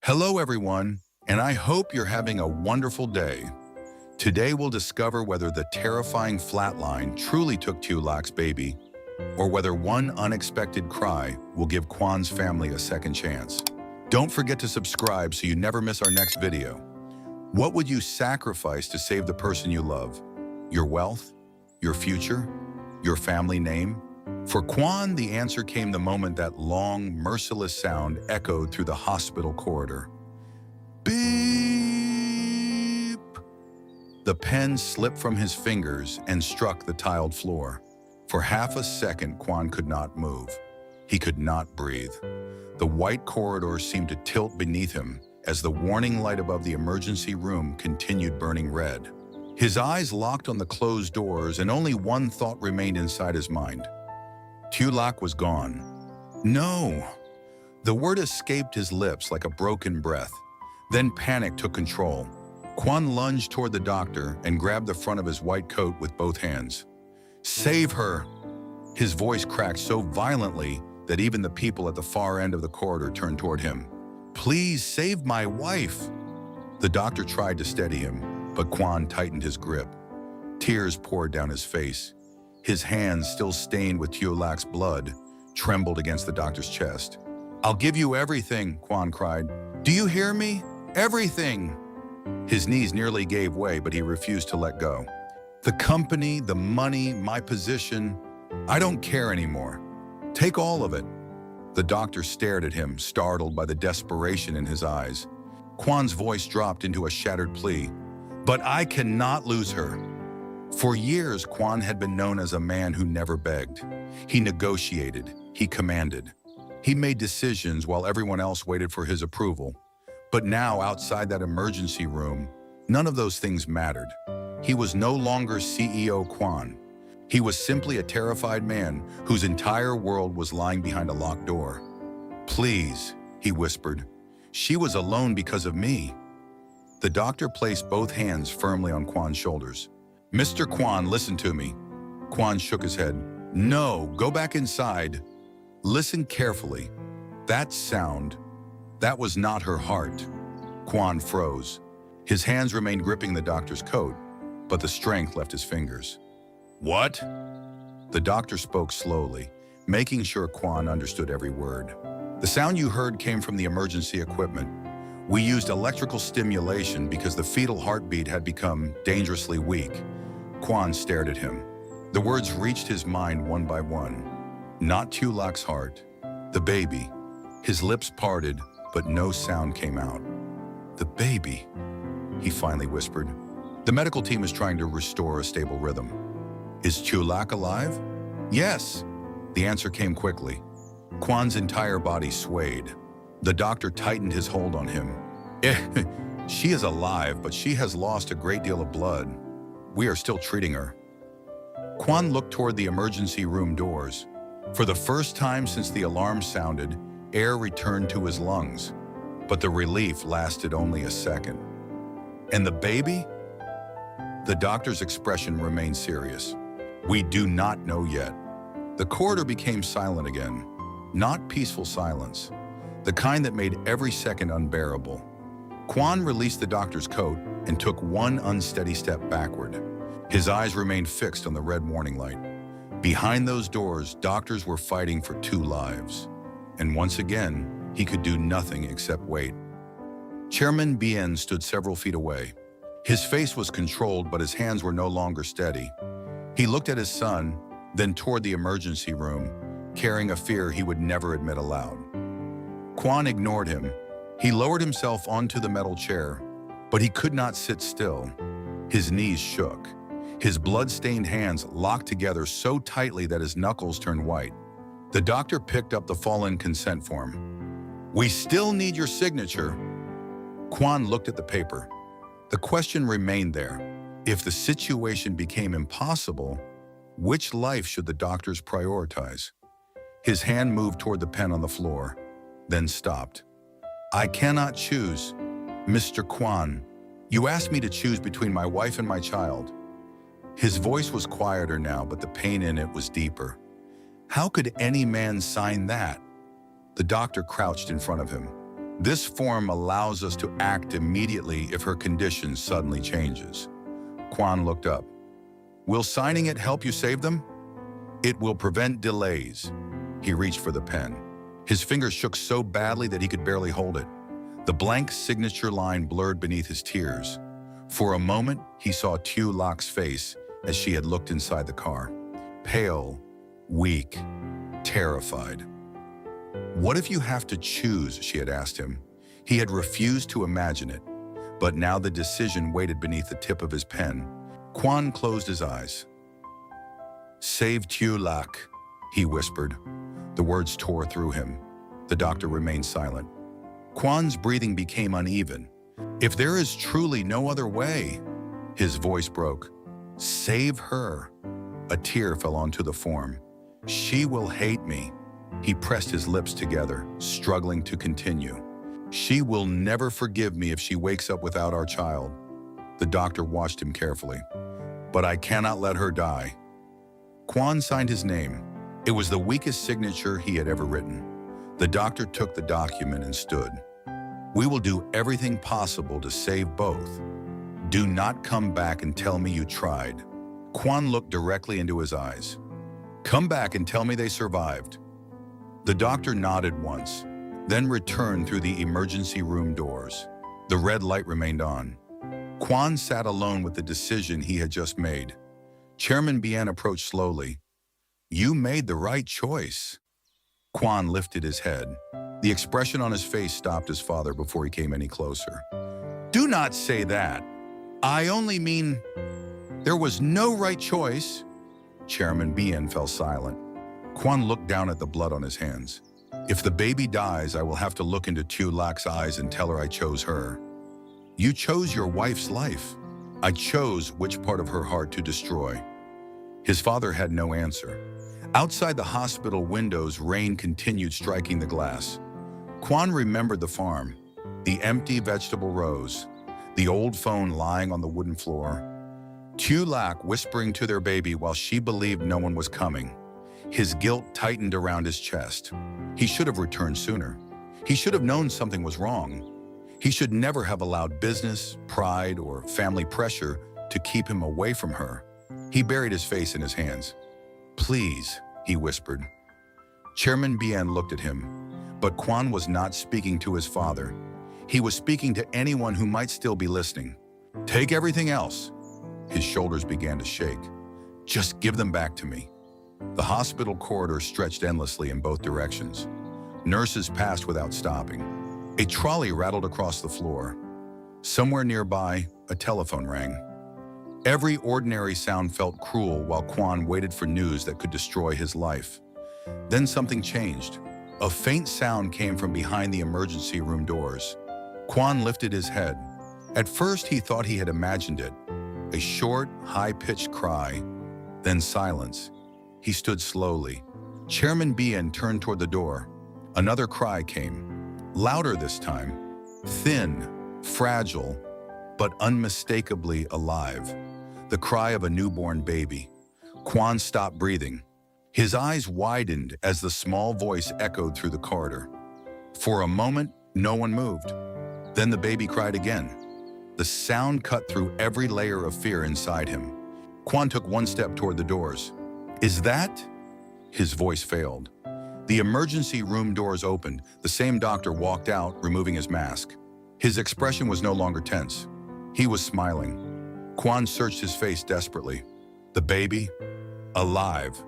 Hello everyone, and I hope you're having a wonderful day. Today we'll discover whether the terrifying Flatline truly took Tieu Lac's baby, or whether one unexpected cry will give Quan's family a second chance. Don't forget to subscribe so you never miss our next video. What would you sacrifice to save the person you love? Your wealth? Your future? Your family name? For Quan, the answer came the moment that long, merciless sound echoed through the hospital corridor. Beep! The pen slipped from his fingers and struck the tiled floor. For half a second, Quan could not move. He could not breathe. The white corridor seemed to tilt beneath him as the warning light above the emergency room continued burning red. His eyes locked on the closed doors, and only one thought remained inside his mind. Tieu Lac was gone. No! The word escaped his lips like a broken breath. Then panic took control. Quan lunged toward the doctor and grabbed the front of his white coat with both hands. Save her! His voice cracked so violently that even the people at the far end of the corridor turned toward him. Please save my wife! The doctor tried to steady him, but Quan tightened his grip. Tears poured down his face. His hands, still stained with Tieu Lac's blood, trembled against the doctor's chest. I'll give you everything, Quan cried. Do you hear me? Everything! His knees nearly gave way, but he refused to let go. The company, the money, my position, I don't care anymore. Take all of it. The doctor stared at him, startled by the desperation in his eyes. Quan's voice dropped into a shattered plea. But I cannot lose her. For years, Quan had been known as a man who never begged. He negotiated, he commanded. He made decisions while everyone else waited for his approval. But now, outside that emergency room, none of those things mattered. He was no longer CEO Quan. He was simply a terrified man whose entire world was lying behind a locked door. Please, he whispered. She was alone because of me. The doctor placed both hands firmly on Quan's shoulders. Mr. Quan, listen to me. Quan shook his head. No, go back inside. Listen carefully. That sound, that was not her heart. Quan froze. His hands remained gripping the doctor's coat, but the strength left his fingers. What? The doctor spoke slowly, making sure Quan understood every word. The sound you heard came from the emergency equipment. We used electrical stimulation because the fetal heartbeat had become dangerously weak. Quan stared at him. The words reached his mind one by one. Not Tieu Lac's heart. The baby. His lips parted, but no sound came out. The baby, he finally whispered. The medical team is trying to restore a stable rhythm. Is Tieu Lac alive? Yes. The answer came quickly. Quan's entire body swayed. The doctor tightened his hold on him. She is alive, but she has lost a great deal of blood. We are still treating her. Quan looked toward the emergency room doors. For the first time since the alarm sounded, air returned to his lungs. But the relief lasted only a second. And the baby? The doctor's expression remained serious. We do not know yet. The corridor became silent again. Not peaceful silence. The kind that made every second unbearable. Quan released the doctor's coat and took one unsteady step backward. His eyes remained fixed on the red warning light. Behind those doors, doctors were fighting for 2 lives. And once again, he could do nothing except wait. Chairman Bien stood several feet away. His face was controlled, but his hands were no longer steady. He looked at his son, then toward the emergency room, carrying a fear he would never admit aloud. Quan ignored him. He lowered himself onto the metal chair, but he could not sit still. His knees shook. His blood-stained hands locked together so tightly that his knuckles turned white. The doctor picked up the fallen consent form. We still need your signature. Quan looked at the paper. The question remained there. If the situation became impossible, which life should the doctors prioritize? His hand moved toward the pen on the floor, then stopped. I cannot choose. Mr. Quan, you asked me to choose between my wife and my child. His voice was quieter now, but the pain in it was deeper. How could any man sign that? The doctor crouched in front of him. This form allows us to act immediately if her condition suddenly changes. Quan looked up. Will signing it help you save them? It will prevent delays. He reached for the pen. His fingers shook so badly that he could barely hold it. The blank signature line blurred beneath his tears. For a moment, he saw Tieu Lac's face as she had looked inside the car. Pale, weak, terrified. What if you have to choose, she had asked him. He had refused to imagine it, but now the decision waited beneath the tip of his pen. Quan closed his eyes. Save Tieu Lac, he whispered. The words tore through him. The doctor remained silent. Quan's breathing became uneven. If there is truly no other way, his voice broke. Save her. A tear fell onto the form. She will hate me. He pressed his lips together, struggling to continue. She will never forgive me if she wakes up without our child. The doctor watched him carefully. But I cannot let her die. Quan signed his name. It was the weakest signature he had ever written. The doctor took the document and stood. We will do everything possible to save both. Do not come back and tell me you tried. Quan looked directly into his eyes. Come back and tell me they survived. The doctor nodded once, then returned through the emergency room doors. The red light remained on. Quan sat alone with the decision he had just made. Chairman Bien approached slowly. You made the right choice. Quan lifted his head. The expression on his face stopped his father before he came any closer. Do not say that. I only mean there was no right choice. Chairman Bien fell silent. Quan looked down at the blood on his hands. If the baby dies, I will have to look into Tieu Lac's eyes and tell her I chose her. You chose your wife's life. I chose which part of her heart to destroy. His father had no answer. Outside the hospital windows, rain continued striking the glass. Quan remembered the farm, the empty vegetable rows, the old phone lying on the wooden floor. Tieu Lac whispering to their baby while she believed no one was coming. His guilt tightened around his chest. He should have returned sooner. He should have known something was wrong. He should never have allowed business, pride, or family pressure to keep him away from her. He buried his face in his hands. Please, he whispered. Chairman Bien looked at him, but Quan was not speaking to his father. He was speaking to anyone who might still be listening. Take everything else. His shoulders began to shake. Just give them back to me. The hospital corridor stretched endlessly in both directions. Nurses passed without stopping. A trolley rattled across the floor. Somewhere nearby, a telephone rang. Every ordinary sound felt cruel while Quan waited for news that could destroy his life. Then something changed. A faint sound came from behind the emergency room doors. Quan lifted his head. At first, he thought he had imagined it. A short, high-pitched cry, then silence. He stood slowly. Chairman Bien turned toward the door. Another cry came, louder this time, thin, fragile, but unmistakably alive. The cry of a newborn baby. Quan stopped breathing. His eyes widened as the small voice echoed through the corridor. For a moment, no one moved. Then the baby cried again. The sound cut through every layer of fear inside him. Quan took one step toward the doors. Is that? His voice failed. The emergency room doors opened. The same doctor walked out, removing his mask. His expression was no longer tense. He was smiling. Quan searched his face desperately. The baby? Alive.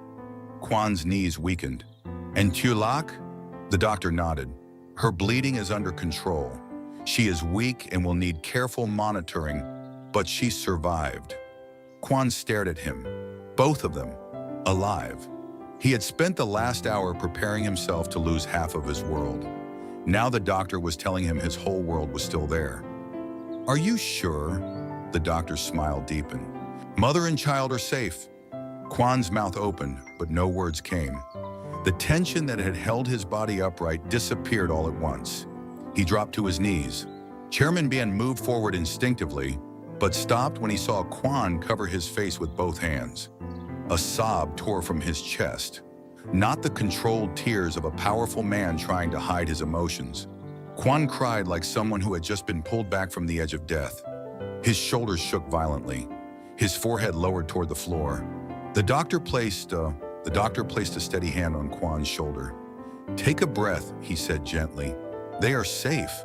Quan's knees weakened. And Tieu Lac? The doctor nodded. Her bleeding is under control. She is weak and will need careful monitoring, but she survived. Quan stared at him. Both of them. Alive. He had spent the last hour preparing himself to lose half of his world. Now the doctor was telling him his whole world was still there. Are you sure? The doctor's smile deepened. Mother and child are safe. Quan's mouth opened, but no words came. The tension that had held his body upright disappeared all at once. He dropped to his knees. Chairman Bien moved forward instinctively, but stopped when he saw Quan cover his face with both hands. A sob tore from his chest, not the controlled tears of a powerful man trying to hide his emotions. Quan cried like someone who had just been pulled back from the edge of death. His shoulders shook violently. His forehead lowered toward the floor. The doctor placed a steady hand on Quan's shoulder. "Take a breath," he said gently. "They are safe."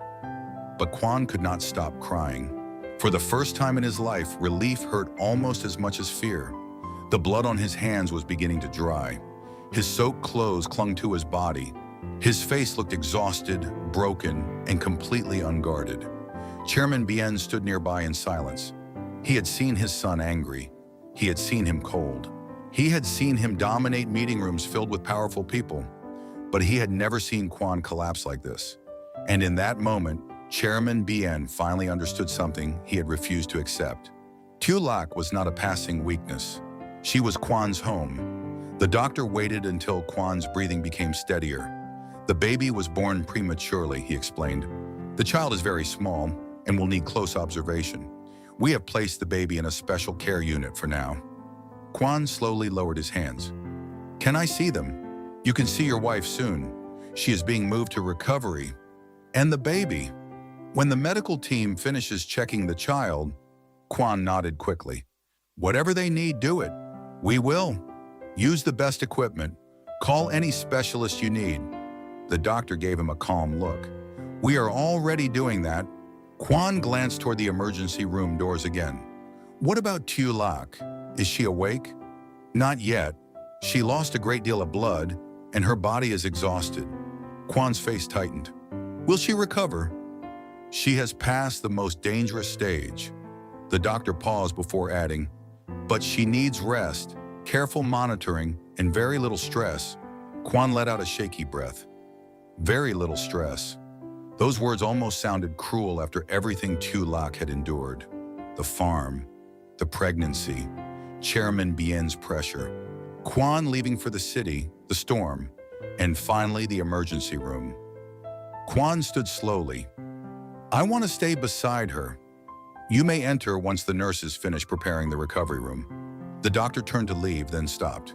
But Quan could not stop crying. For the first time in his life, relief hurt almost as much as fear. The blood on his hands was beginning to dry. His soaked clothes clung to his body. His face looked exhausted, broken, and completely unguarded. Chairman Bien stood nearby in silence. He had seen his son angry. He had seen him cold. He had seen him dominate meeting rooms filled with powerful people. But he had never seen Quan collapse like this. And in that moment, Chairman Bien finally understood something he had refused to accept. Tieu Lac was not a passing weakness. She was Quan's home. The doctor waited until Quan's breathing became steadier. "The baby was born prematurely," he explained. "The child is very small and will need close observation. We have placed the baby in a special care unit for now." Quan slowly lowered his hands. "Can I see them? You can see your wife soon. She is being moved to recovery. And the baby." When the medical team finishes checking the child, Quan nodded quickly. "Whatever they need, do it. We will. Use the best equipment. Call any specialist you need." The doctor gave him a calm look. "We are already doing that." Quan glanced toward the emergency room doors again. "What about Tieu Lac? Is she awake?" "Not yet. She lost a great deal of blood, and her body is exhausted." Quan's face tightened. "Will she recover?" "She has passed the most dangerous stage." The doctor paused before adding, "But she needs rest, careful monitoring, and very little stress." Quan let out a shaky breath. "Very little stress." Those words almost sounded cruel after everything Tieu Lac had endured. The farm, the pregnancy, Chairman Bien's pressure, Quan leaving for the city, the storm, and finally the emergency room. Quan stood slowly. "I want to stay beside her. You may enter once the nurses finish preparing the recovery room." The doctor turned to leave, then stopped.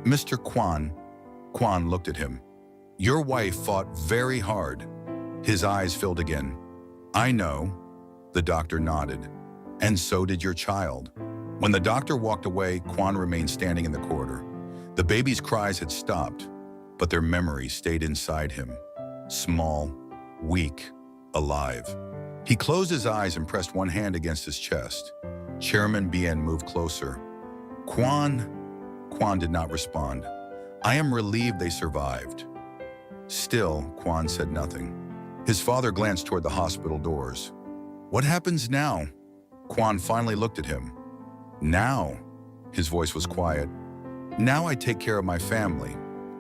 "Mr. Quan." Quan looked at him. "Your wife fought very hard." His eyes filled again. "I know." The doctor nodded. "And so did your child." When the doctor walked away, Quan remained standing in the corridor. The baby's cries had stopped, but their memory stayed inside him. Small, weak, alive. He closed his eyes and pressed one hand against his chest. Chairman Bien moved closer. "Quan." Quan did not respond. "I am relieved they survived." Still, Quan said nothing. His father glanced toward the hospital doors. "What happens now?" Quan finally looked at him. "Now," his voice was quiet, "now I take care of my family.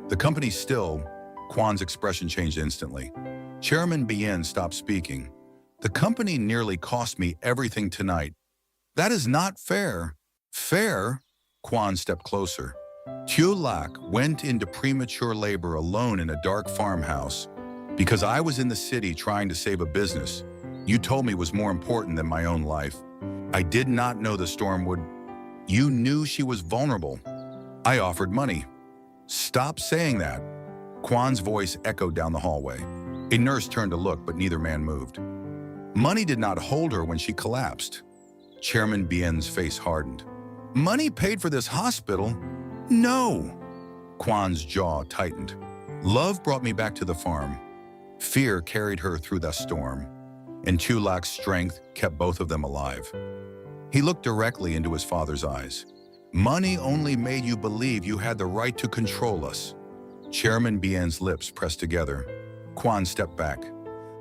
The company's still." Quan's expression changed instantly. Chairman Bien stopped speaking. "The company nearly cost me everything tonight. That is not fair." "Fair?" Quan stepped closer. "Tieu Lac went into premature labor alone in a dark farmhouse. Because I was in the city trying to save a business you told me was more important than my own life. I did not know the storm would." "You knew she was vulnerable." "I offered money." "Stop saying that." Quan's voice echoed down the hallway. A nurse turned to look, but neither man moved. "Money did not hold her when she collapsed." Chairman Bien's face hardened. "Money paid for this hospital?" "No." Quan's jaw tightened. "Love brought me back to the farm. Fear carried her through the storm, and Tieu Lac's strength kept both of them alive." He looked directly into his father's eyes. "Money only made you believe you had the right to control us." Chairman Bien's lips pressed together. Quan stepped back.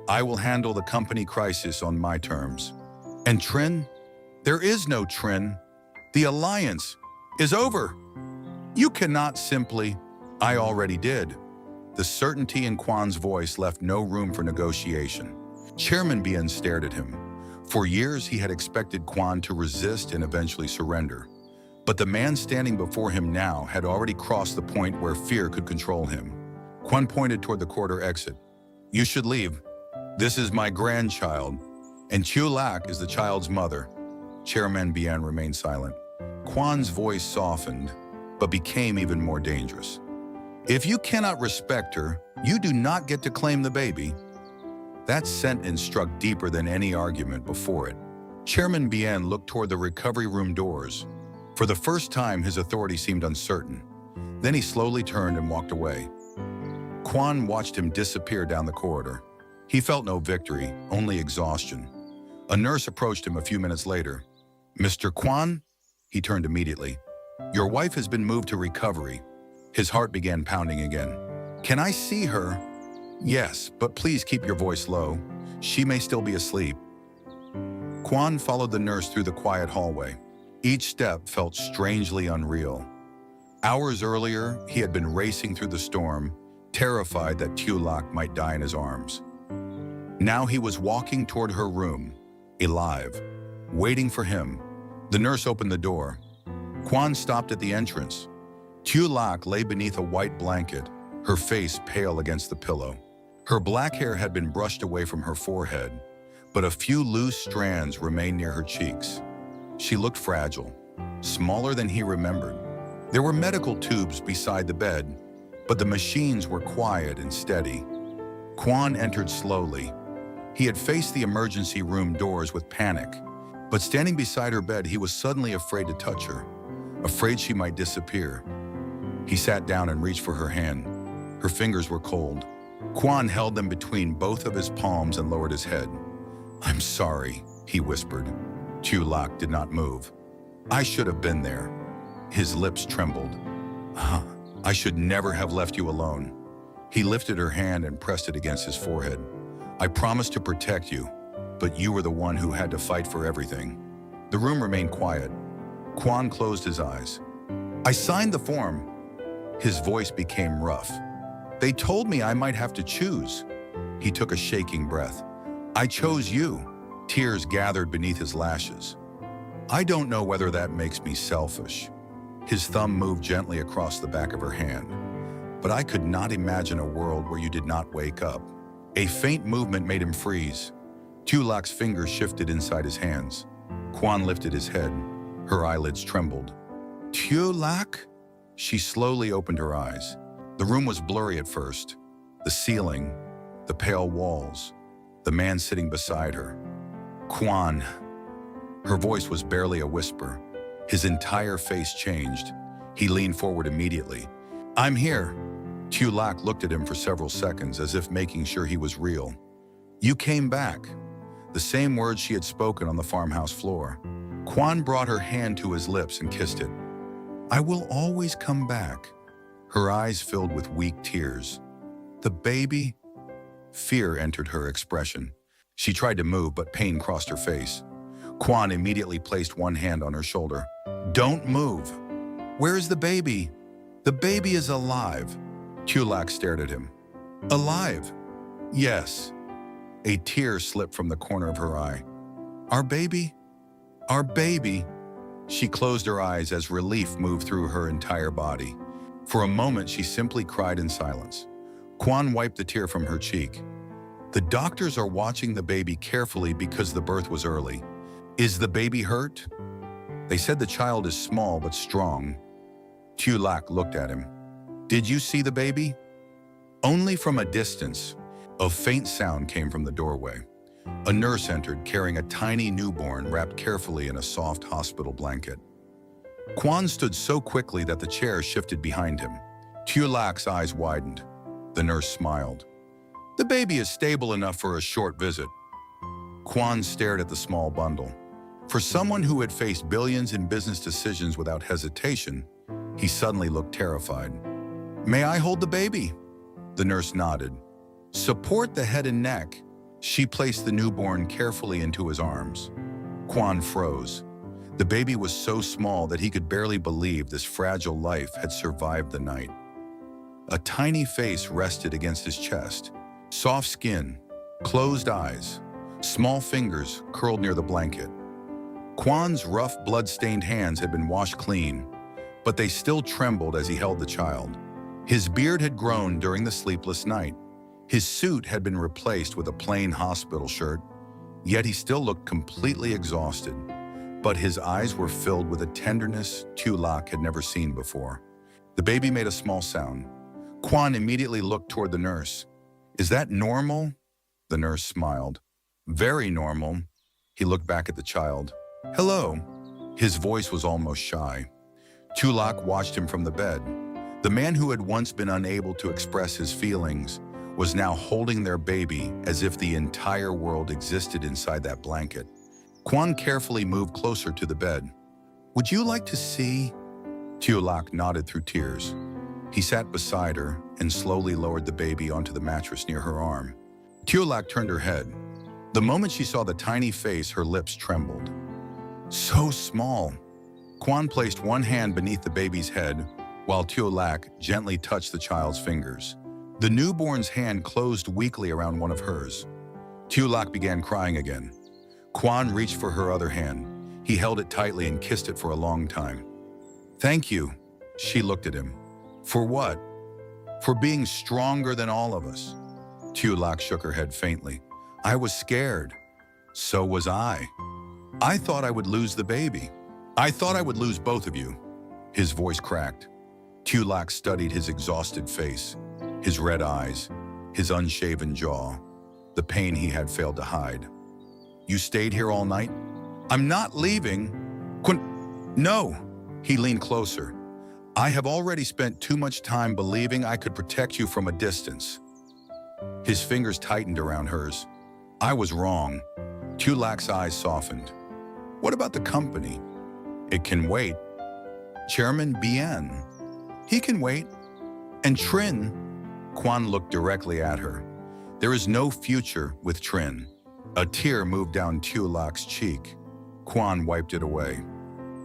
"I will handle the company crisis on my terms." "And Trin?" "There is no Trin. The alliance is over. You cannot simply—" "I already did." The certainty in Quan's voice left no room for negotiation. Chairman Bien stared at him. For years, he had expected Quan to resist and eventually surrender. But the man standing before him now had already crossed the point where fear could control him. Quan pointed toward the corridor exit. "You should leave. This is my grandchild, and Tieu Lac is the child's mother." Chairman Bien remained silent. Quan's voice softened, but became even more dangerous. "If you cannot respect her, you do not get to claim the baby." That sentence struck deeper than any argument before it. Chairman Bien looked toward the recovery room doors. For the first time, his authority seemed uncertain. Then he slowly turned and walked away. Quan watched him disappear down the corridor. He felt no victory, only exhaustion. A nurse approached him a few minutes later. "Mr. Quan?" He turned immediately. "Your wife has been moved to recovery." His heart began pounding again. "Can I see her?" "Yes, but please keep your voice low. She may still be asleep." Quan followed the nurse through the quiet hallway. Each step felt strangely unreal. Hours earlier, he had been racing through the storm, terrified that Tieu Lac might die in his arms. Now he was walking toward her room, alive, waiting for him. The nurse opened the door. Quan stopped at the entrance. Tieu Lac lay beneath a white blanket, her face pale against the pillow. Her black hair had been brushed away from her forehead, but a few loose strands remained near her cheeks. She looked fragile, smaller than he remembered. There were medical tubes beside the bed, but the machines were quiet and steady. Quan entered slowly. He had faced the emergency room doors with panic, but standing beside her bed, he was suddenly afraid to touch her, afraid she might disappear. He sat down and reached for her hand. Her fingers were cold. Quan held them between both of his palms and lowered his head. "I'm sorry," he whispered. Tieu Lac did not move. "I should have been there." His lips trembled. "I should never have left you alone." He lifted her hand and pressed it against his forehead. "I promised to protect you, but you were the one who had to fight for everything." The room remained quiet. Quan closed his eyes. "I signed the form." His voice became rough. "They told me I might have to choose." He took a shaking breath. "I chose you." Tears gathered beneath his lashes. "I don't know whether that makes me selfish." His thumb moved gently across the back of her hand. "But I could not imagine a world where you did not wake up." A faint movement made him freeze. Tieu Lac's fingers shifted inside his hands. Quan lifted his head. Her eyelids trembled. "Tieu Lac?" She slowly opened her eyes. The room was blurry at first. The ceiling, the pale walls, the man sitting beside her. "Quan." Her voice was barely a whisper. His entire face changed. He leaned forward immediately. "I'm here." Tieu Lac looked at him for several seconds, as if making sure he was real. "You came back." The same words she had spoken on the farmhouse floor. Quan brought her hand to his lips and kissed it. "I will always come back." Her eyes filled with weak tears. "The baby?" Fear entered her expression. She tried to move, but pain crossed her face. Quan immediately placed one hand on her shoulder. "Don't move." "Where is the baby?" "The baby is alive." Tieu Lac stared at him. "Alive?" "Yes." A tear slipped from the corner of her eye. "Our baby? Our baby?" She closed her eyes as relief moved through her entire body. For a moment, she simply cried in silence. Quan wiped the tear from her cheek. "The doctors are watching the baby carefully because the birth was early. Is the baby hurt?" "They said the child is small but strong." Tieu Lac looked at him. "Did you see the baby?" "Only from a distance." A faint sound came from the doorway. A nurse entered carrying a tiny newborn wrapped carefully in a soft hospital blanket. Quan stood so quickly that the chair shifted behind him. Tieu Lac's eyes widened. The nurse smiled. "The baby is stable enough for a short visit." Quan stared at the small bundle. For someone who had faced billions in business decisions without hesitation, he suddenly looked terrified. "May I hold the baby?" The nurse nodded. "Support the head and neck." She placed the newborn carefully into his arms. Quan froze. The baby was so small that he could barely believe this fragile life had survived the night. A tiny face rested against his chest. Soft skin, closed eyes, small fingers curled near the blanket. Quan's rough, blood-stained hands had been washed clean, but they still trembled as he held the child. His beard had grown during the sleepless night. His suit had been replaced with a plain hospital shirt, yet he still looked completely exhausted. But his eyes were filled with a tenderness Tieu Lac had never seen before. The baby made a small sound. Quan immediately looked toward the nurse. "Is that normal?" The nurse smiled. Very normal. He looked back at the child. Hello. His voice was almost shy. Tieu Lac watched him from the bed. The man who had once been unable to express his feelings was now holding their baby as if the entire world existed inside that blanket. Quân carefully moved closer to the bed. Would you like to see? Tieu Lac nodded through tears. He sat beside her and slowly lowered the baby onto the mattress near her arm. Tieu Lac turned her head. The moment she saw the tiny face, her lips trembled. So small. Quân placed one hand beneath the baby's head while Tieu Lac gently touched the child's fingers. The newborn's hand closed weakly around one of hers. Tieu Lac began crying again. Quân reached for her other hand. He held it tightly and kissed it for a long time. Thank you, she looked at him. For what? For being stronger than all of us. Tieu Lac shook her head faintly. I was scared. So was I. I thought I would lose the baby. I thought I would lose both of you. His voice cracked. Tieu Lac studied his exhausted face, his red eyes, his unshaven jaw, the pain he had failed to hide. You stayed here all night? I'm not leaving. No. He leaned closer. I have already spent too much time believing I could protect you from a distance. His fingers tightened around hers. I was wrong. Tieu Lac's eyes softened. What about the company? It can wait. Chairman Bien. He can wait. And Trin. Quân looked directly at her. There is no future with Trin. A tear moved down Tieu Lac's cheek. Quân wiped it away.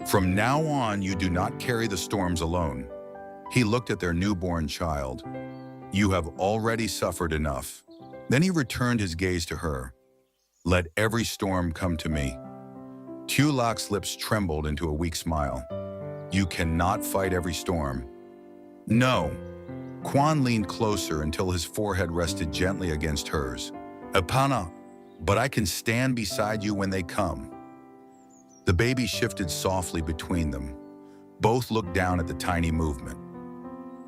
From now on, you do not carry the storms alone. He looked at their newborn child. You have already suffered enough. Then he returned his gaze to her. Let every storm come to me. Tieu Lac's lips trembled into a weak smile. You cannot fight every storm. No. Quân leaned closer until his forehead rested gently against hers. Apana, but I can stand beside you when they come. The baby shifted softly between them. Both looked down at the tiny movement.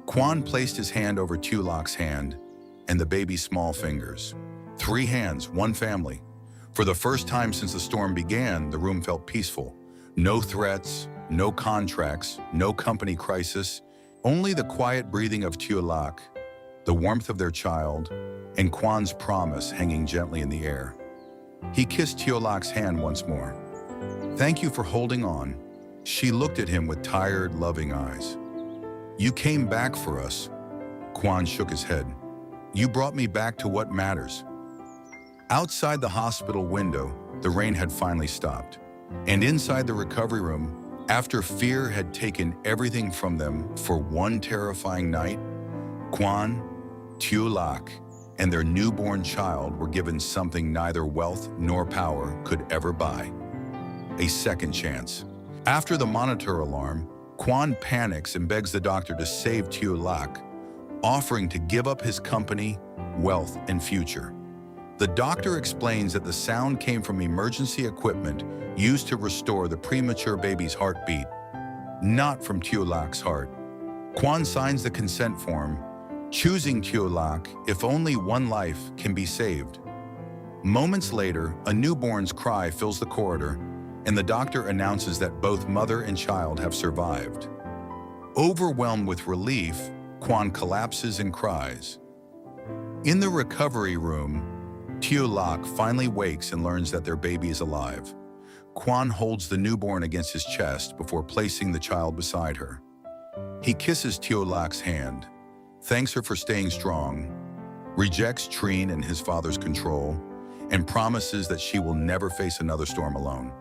Quân placed his hand over Tieu Lac's hand and the baby's small fingers. 3 hands, 1 family. For the first time since the storm began, the room felt peaceful. No threats, no contracts, no company crisis, only the quiet breathing of Tieu Lac, the warmth of their child, and Quan's promise hanging gently in the air. He kissed Tieu Lac's hand once more. Thank you for holding on. She looked at him with tired, loving eyes. You came back for us. Quân shook his head. You brought me back to what matters. Outside the hospital window, the rain had finally stopped. And inside the recovery room, after fear had taken everything from them for one terrifying night, Quân, Tieu Lac, and their newborn child were given something neither wealth nor power could ever buy. A second chance. After the monitor alarm, Quân panics and begs the doctor to save Tieu Lac, offering to give up his company, wealth, and future. The doctor explains that the sound came from emergency equipment used to restore the premature baby's heartbeat, not from Tieu Lac's heart. Quân signs the consent form, choosing Tieu Lac if only one life can be saved. Moments later, a newborn's cry fills the corridor, and the doctor announces that both mother and child have survived. Overwhelmed with relief, Quân collapses and cries. In the recovery room, Tieu Lac finally wakes and learns that their baby is alive. Quân holds the newborn against his chest before placing the child beside her. He kisses Tieu Lac's hand, thanks her for staying strong, rejects Trin and his father's control, and promises that she will never face another storm alone.